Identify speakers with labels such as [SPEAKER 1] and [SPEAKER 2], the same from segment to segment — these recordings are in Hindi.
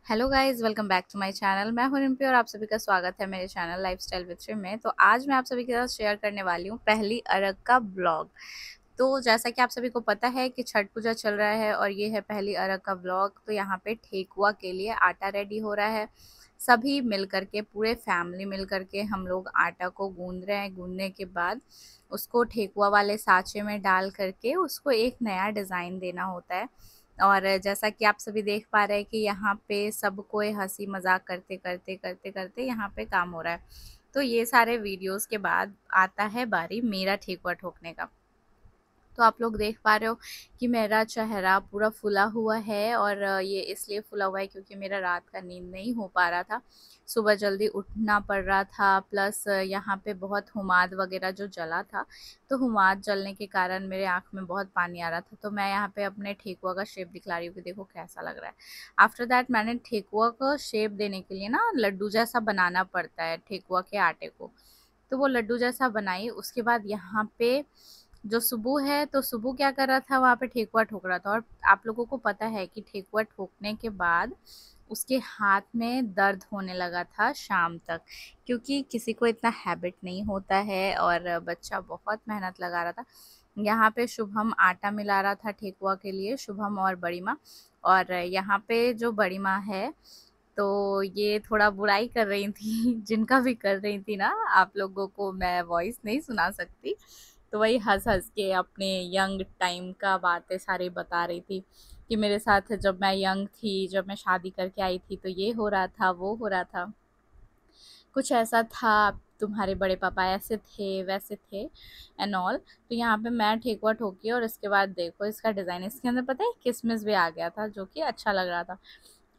[SPEAKER 1] Hello guys, welcome back to my channel. मैं हूं रिम्पी और आप सभी का स्वागत है मेरे चैनल लाइफस्टाइल विद रिम में। तो आज मैं आप सभी के साथ शेयर करने वाली हूं पहली अरग का ब्लॉग। तो जैसा कि आप सभी को पता है कि छठ पूजा चल रहा है और ये है पहली अरग का ब्लॉग। तो यहाँ पे ठेकुआ के लिए आटा रेडी हो रहा है। सभी मिल करके, पूरे फैमिली मिल करके हम लोग आटा को गूंद रहे हैं। गूंदने के बाद उसको ठेकुआ वाले साँचे में डाल करके उसको एक नया डिज़ाइन देना होता है। और जैसा कि आप सभी देख पा रहे हैं कि यहाँ पे सब कोई हंसी मजाक करते करते करते करते यहाँ पे काम हो रहा है। तो ये सारे वीडियोस के बाद आता है बारी मेरा ठेकुआ ठोकने का। तो आप लोग देख पा रहे हो कि मेरा चेहरा पूरा फुला हुआ है और ये इसलिए फुला हुआ है क्योंकि मेरा रात का नींद नहीं हो पा रहा था। सुबह जल्दी उठना पड़ रहा था, प्लस यहाँ पे बहुत हुमाद वगैरह जो जला था, तो हुमाद जलने के कारण मेरे आँख में बहुत पानी आ रहा था। तो मैं यहाँ पे अपने ठेकुआ का शेप दिखला रही हूँ कि देखो कैसा लग रहा है। आफ्टर दैट मैंने ठेकुआ को शेप देने के लिए ना लड्डू जैसा बनाना पड़ता है ठेकुआ के आटे को। तो वो लड्डू जैसा बनाई। उसके बाद यहाँ पे जो सुबू है, तो सुबू क्या कर रहा था, वहाँ पे ठेकुआ ठोक रहा था। और आप लोगों को पता है कि ठेकुआ ठोकने के बाद उसके हाथ में दर्द होने लगा था शाम तक, क्योंकि किसी को इतना हैबिट नहीं होता है और बच्चा बहुत मेहनत लगा रहा था। यहाँ पे शुभम आटा मिला रहा था ठेकुआ के लिए, शुभम और बड़ी माँ। और यहाँ पे जो बड़ी माँ है, तो ये थोड़ा बुराई कर रही थी जिनका भी कर रही थी ना, आप लोगों को मैं वॉइस नहीं सुना सकती। तो वही हंस हंस के अपने यंग टाइम का बातें सारी बता रही थी कि मेरे साथ जब मैं यंग थी, जब मैं शादी करके आई थी, तो ये हो रहा था, वो हो रहा था, कुछ ऐसा था, तुम्हारे बड़े पापा ऐसे थे, वैसे थे एंड ऑल। तो यहाँ पे मैं ठेकुआ ठोकी और इसके बाद देखो इसका डिज़ाइन, इसके अंदर पता है किसमिस भी आ गया था, जो कि अच्छा लग रहा था।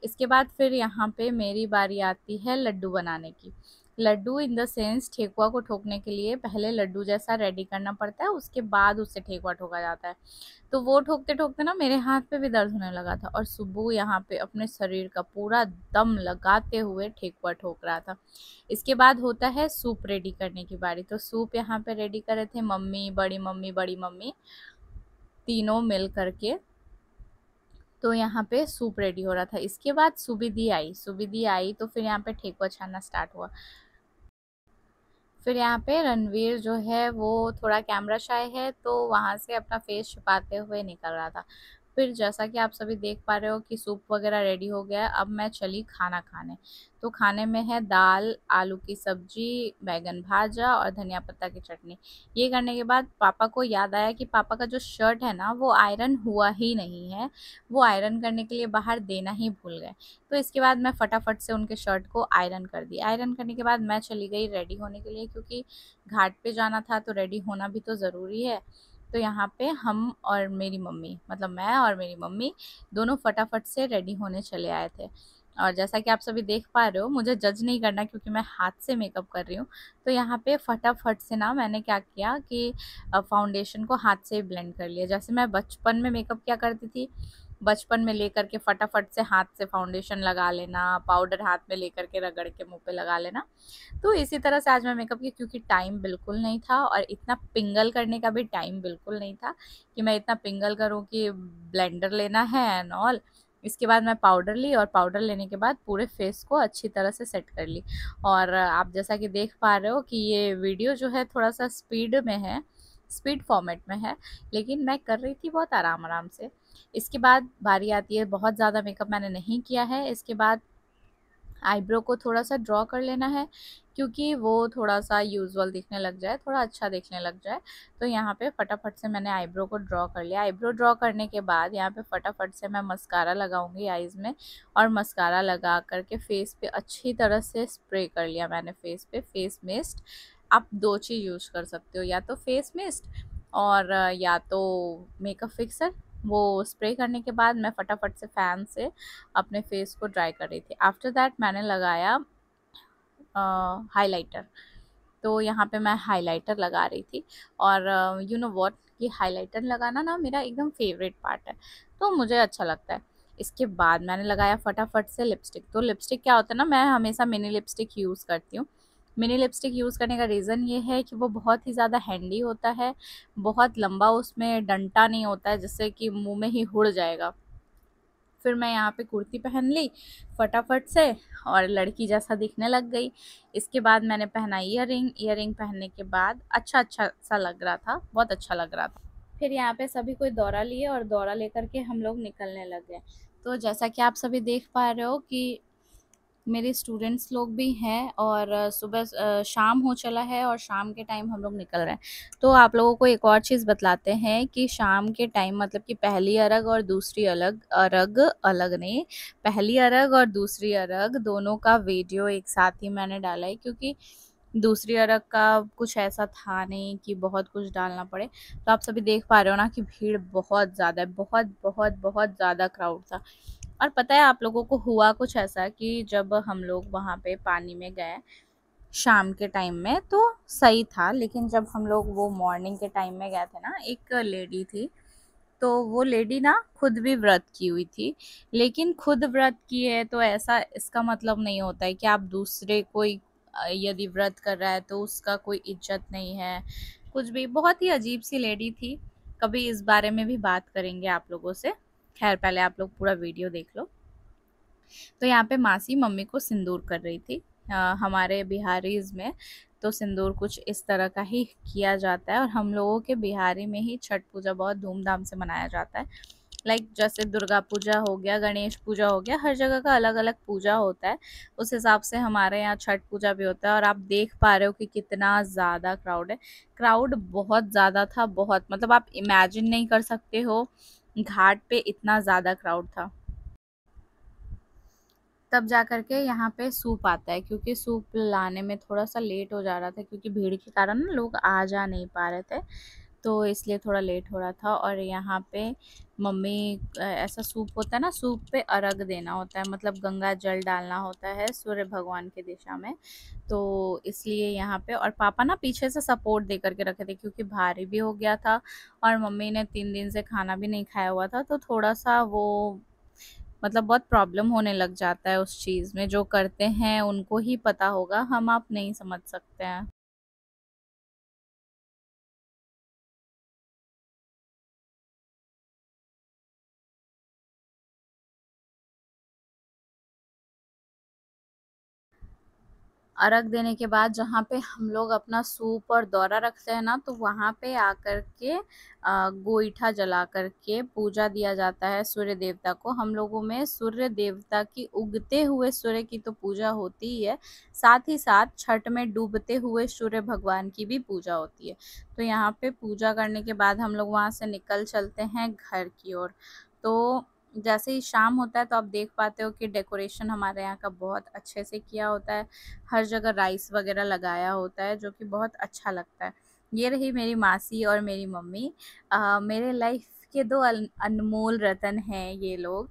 [SPEAKER 1] इसके बाद फिर यहाँ पे मेरी बारी आती है लड्डू बनाने की। लड्डू इन द सेंस, ठेकुआ को ठोकने के लिए पहले लड्डू जैसा रेडी करना पड़ता है, उसके बाद उससे ठेकुआ ठोका जाता है। तो वो ठोकते ठोकते ना मेरे हाथ पे भी दर्द होने लगा था और सुबह यहाँ पे अपने शरीर का पूरा दम लगाते हुए ठेकुआ ठोक रहा था। इसके बाद होता है सूप रेडी करने की बारी। तो सूप यहाँ पे रेडी करे थे मम्मी, बड़ी मम्मी तीनों मिल करके। तो यहाँ पे सूप रेडी हो रहा था। इसके बाद सुबिदी आई तो फिर यहाँ पे ठेकुआ छानना स्टार्ट हुआ। फिर यहाँ पे रणवीर जो है वो थोड़ा कैमरा शाय है, तो वहाँ से अपना फेस छुपाते हुए निकल रहा था। फिर जैसा कि आप सभी देख पा रहे हो कि सूप वगैरह रेडी हो गया है, अब मैं चली खाना खाने। तो खाने में है दाल, आलू की सब्जी, बैगन भाजा और धनिया पत्ता की चटनी। ये करने के बाद पापा को याद आया कि पापा का जो शर्ट है ना, वो आयरन हुआ ही नहीं है, वो आयरन करने के लिए बाहर देना ही भूल गए। तो इसके बाद मैं फटाफट से उनके शर्ट को आयरन कर दी। आयरन करने के बाद मैं चली गई रेडी होने के लिए, क्योंकि घाट पे जाना था तो रेडी होना भी तो ज़रूरी है। तो यहाँ पे हम और मेरी मम्मी, मतलब मैं और मेरी मम्मी दोनों फटाफट से रेडी होने चले आए थे। और जैसा कि आप सभी देख पा रहे हो, मुझे जज नहीं करना क्योंकि मैं हाथ से मेकअप कर रही हूँ। तो यहाँ पे फटाफट से ना मैंने क्या किया कि फाउंडेशन को हाथ से ब्लेंड कर लिया। जैसे मैं बचपन में मेकअप क्या करती थी, बचपन में लेकर के फटाफट से हाथ से फाउंडेशन लगा लेना, पाउडर हाथ में लेकर के रगड़ के मुंह पे लगा लेना। तो इसी तरह से आज मैं मेकअप की, क्योंकि टाइम बिल्कुल नहीं था और इतना पिंगल करने का भी टाइम बिल्कुल नहीं था कि मैं इतना पिंगल करूँ कि ब्लेंडर लेना है एंड ऑल। इसके बाद मैं पाउडर ली और पाउडर लेने के बाद पूरे फेस को अच्छी तरह से सेट कर ली। और आप जैसा कि देख पा रहे हो कि ये वीडियो जो है थोड़ा सा स्पीड में है, स्पीड फॉर्मेट में है, लेकिन मैं कर रही थी बहुत आराम आराम से। इसके बाद बारी आती है, बहुत ज़्यादा मेकअप मैंने नहीं किया है। इसके बाद आईब्रो को थोड़ा सा ड्रॉ कर लेना है, क्योंकि वो थोड़ा सा यूजुअल दिखने लग जाए, थोड़ा अच्छा दिखने लग जाए। तो यहाँ पे फटाफट से मैंने आईब्रो को ड्रॉ कर लिया। आईब्रो ड्रॉ करने के बाद यहाँ पे फटाफट से मैं मस्कारा लगाऊंगी आईज़ में, और मस्कारा लगा करके फेस पे अच्छी तरह से स्प्रे कर लिया मैंने फेस पे, फेस मिस्ट। आप दो चीज़ यूज कर सकते हो, या तो फेस मिस्ट और या तो मेकअप फिक्सर। वो स्प्रे करने के बाद मैं फटाफट से फ़ैन से अपने फेस को ड्राई कर रही थी। आफ्टर दैट मैंने लगाया हाइलाइटर। तो यहाँ पे मैं हाइलाइटर लगा रही थी। और यू नो व्हाट, कि हाइलाइटर लगाना ना मेरा एकदम फेवरेट पार्ट है, तो मुझे अच्छा लगता है। इसके बाद मैंने लगाया फटाफट से लिपस्टिक। तो लिपस्टिक क्या होता है ना, मैं हमेशा मिनी लिपस्टिक यूज़ करती हूँ। मिनी लिपस्टिक यूज़ करने का रीज़न ये है कि वो बहुत ही ज़्यादा हैंडी होता है, बहुत लंबा उसमें डंटा नहीं होता है जिससे कि मुंह में ही उड़ जाएगा। फिर मैं यहाँ पे कुर्ती पहन ली फटाफट से और लड़की जैसा दिखने लग गई। इसके बाद मैंने पहना ईयरिंग पहनने के बाद अच्छा सा लग रहा था, बहुत अच्छा लग रहा था। फिर यहाँ पे सभी कोई दौरा लिए और दौरा लेकर के हम लोग निकलने लग गए। तो जैसा कि आप सभी देख पा रहे हो कि मेरे स्टूडेंट्स लोग भी हैं और शाम हो चला है और शाम के टाइम हम लोग निकल रहे हैं। तो आप लोगों को एक और चीज़ बतलाते हैं कि शाम के टाइम मतलब कि पहली अरग और दूसरी अरग अलग नहीं, पहली अरग और दूसरी अरग दोनों का वीडियो एक साथ ही मैंने डाला है, क्योंकि दूसरी अरग का कुछ ऐसा था नहीं कि बहुत कुछ डालना पड़े। तो आप सभी देख पा रहे हो ना कि भीड़ बहुत ज़्यादा है, बहुत बहुत बहुत ज़्यादा क्राउड था। और पता है आप लोगों को हुआ कुछ ऐसा कि जब हम लोग वहाँ पे पानी में गए शाम के टाइम में तो सही था, लेकिन जब हम लोग वो मॉर्निंग के टाइम में गए थे ना, एक लेडी थी, तो वो लेडी ना खुद भी व्रत की हुई थी। लेकिन खुद व्रत की है तो ऐसा इसका मतलब नहीं होता है कि आप दूसरे कोई यदि व्रत कर रहा है तो उसका कोई इज्जत नहीं है। कुछ भी, बहुत ही अजीब सी लेडी थी। कभी इस बारे में भी बात करेंगे आप लोगों से। खैर पहले आप लोग पूरा वीडियो देख लो। तो यहाँ पे मासी मम्मी को सिंदूर कर रही थी। हमारे बिहारीज में तो सिंदूर कुछ इस तरह का ही किया जाता है और हम लोगों के बिहारी में ही छठ पूजा बहुत धूमधाम से मनाया जाता है। लाइक जैसे दुर्गा पूजा हो गया, गणेश पूजा हो गया, हर जगह का अलग अलग पूजा होता है। उस हिसाब से हमारे यहाँ छठ पूजा भी होता है। और आप देख पा रहे हो कि कितना ज़्यादा क्राउड है। क्राउड बहुत ज़्यादा था, बहुत, मतलब आप इमेजिन नहीं कर सकते हो घाट पे इतना ज़्यादा क्राउड था। तब जा कर के यहाँ पे सूप आता है, क्योंकि सूप लाने में थोड़ा सा लेट हो जा रहा था, क्योंकि भीड़ के कारण ना लोग आ जा नहीं पा रहे थे, तो इसलिए थोड़ा लेट हो रहा था। और यहाँ पे मम्मी ऐसा सूप होता है ना, सूप पे अर्घ देना होता है, मतलब गंगा जल डालना होता है सूर्य भगवान की दिशा में। तो इसलिए यहाँ पे, और पापा ना पीछे से सपोर्ट दे करके रखे थे, क्योंकि भारी भी हो गया था और मम्मी ने 3 दिन से खाना भी नहीं खाया हुआ था, तो थोड़ा सा वो मतलब बहुत प्रॉब्लम होने लग जाता है उस चीज़ में। जो करते हैं उनको ही पता होगा, हम आप नहीं समझ सकते हैं। अर्घ देने के बाद जहाँ पे हम लोग अपना सूप और दौरा रखते हैं ना, तो वहाँ पे आकर के गोईठा जला करके पूजा दिया जाता है सूर्य देवता को। हम लोगों में सूर्य देवता की उगते हुए सूर्य की तो पूजा होती ही है, साथ ही साथ छठ में डूबते हुए सूर्य भगवान की भी पूजा होती है। तो यहाँ पे पूजा करने के बाद हम लोग वहाँ से निकल चलते हैं घर की ओर। तो जैसे ही शाम होता है तो आप देख पाते हो कि डेकोरेशन हमारे यहाँ का बहुत अच्छे से किया होता है। हर जगह राइस वगैरह लगाया होता है, जो कि बहुत अच्छा लगता है। ये रही मेरी मासी और मेरी मम्मी। मेरे लाइफ के दो अनमोल रतन हैं ये लोग।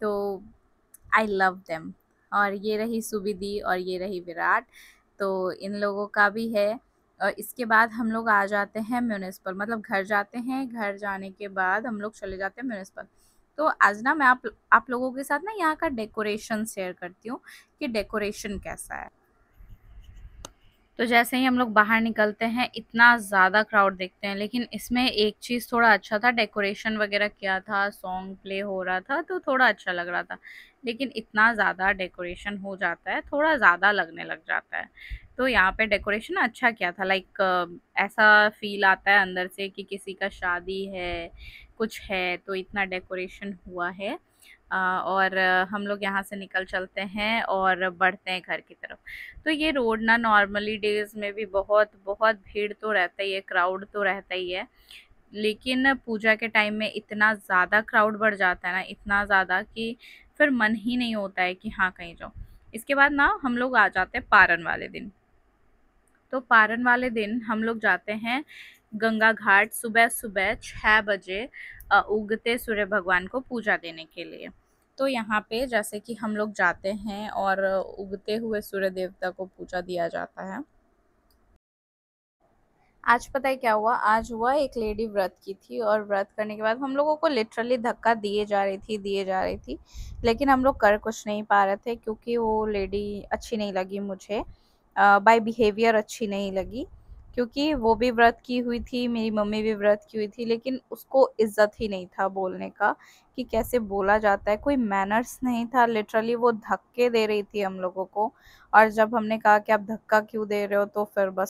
[SPEAKER 1] तो आई लव देम। और ये रही सुविधि और ये रही विराट। तो इन लोगों का भी है। और इसके बाद हम लोग आ जाते हैं म्यूनिसिपल, मतलब घर जाते हैं। घर जाने के बाद हम लोग चले जाते हैं म्यूनिसिपल। तो आज ना मैं आप लोगों के साथ ना यहाँ का डेकोरेशन शेयर करती हूँ कि डेकोरेशन कैसा है। तो जैसे ही हम लोग बाहर निकलते हैं इतना ज़्यादा क्राउड देखते हैं, लेकिन इसमें एक चीज़ थोड़ा अच्छा था, डेकोरेशन वगैरह किया था, सॉन्ग प्ले हो रहा था तो थोड़ा अच्छा लग रहा था। लेकिन इतना ज़्यादा डेकोरेशन हो जाता है, थोड़ा ज़्यादा लगने लग जाता है। तो यहाँ पे डेकोरेशन अच्छा किया था, लाइक ऐसा फील आता है अंदर से कि किसी का शादी है, कुछ है, तो इतना डेकोरेशन हुआ है। और हम लोग यहाँ से निकल चलते हैं और बढ़ते हैं घर की तरफ। तो ये रोड ना नॉर्मली डेज में भी बहुत बहुत भीड़ तो रहता ही है, क्राउड तो रहता ही है, लेकिन पूजा के टाइम में इतना ज़्यादा क्राउड बढ़ जाता है ना, इतना ज़्यादा कि फिर मन ही नहीं होता है कि हाँ कहीं जाओ। इसके बाद ना हम लोग आ जाते हैं पारन वाले दिन। तो पारन वाले दिन हम लोग जाते हैं गंगा घाट सुबह सुबह 6 बजे उगते सूर्य भगवान को पूजा देने के लिए। तो यहाँ पे जैसे कि हम लोग जाते हैं और उगते हुए सूर्य देवता को पूजा दिया जाता है। आज पता है क्या हुआ, आज हुआ एक लेडी व्रत की थी और व्रत करने के बाद हम लोगों को लिटरली धक्का दिए जा रही थी, लेकिन हम लोग कर कुछ नहीं पा रहे थे, क्योंकि वो लेडी अच्छी नहीं लगी मुझे, बाय बिहेवियर अच्छी नहीं लगी। क्योंकि वो भी व्रत की हुई थी, मेरी मम्मी भी व्रत की हुई थी, लेकिन उसको इज़्ज़त ही नहीं था बोलने का कि कैसे बोला जाता है, कोई मैनर्स नहीं था। लिटरली वो धक्के दे रही थी हम लोगों को, और जब हमने कहा कि आप धक्का क्यों दे रहे हो, तो फिर बस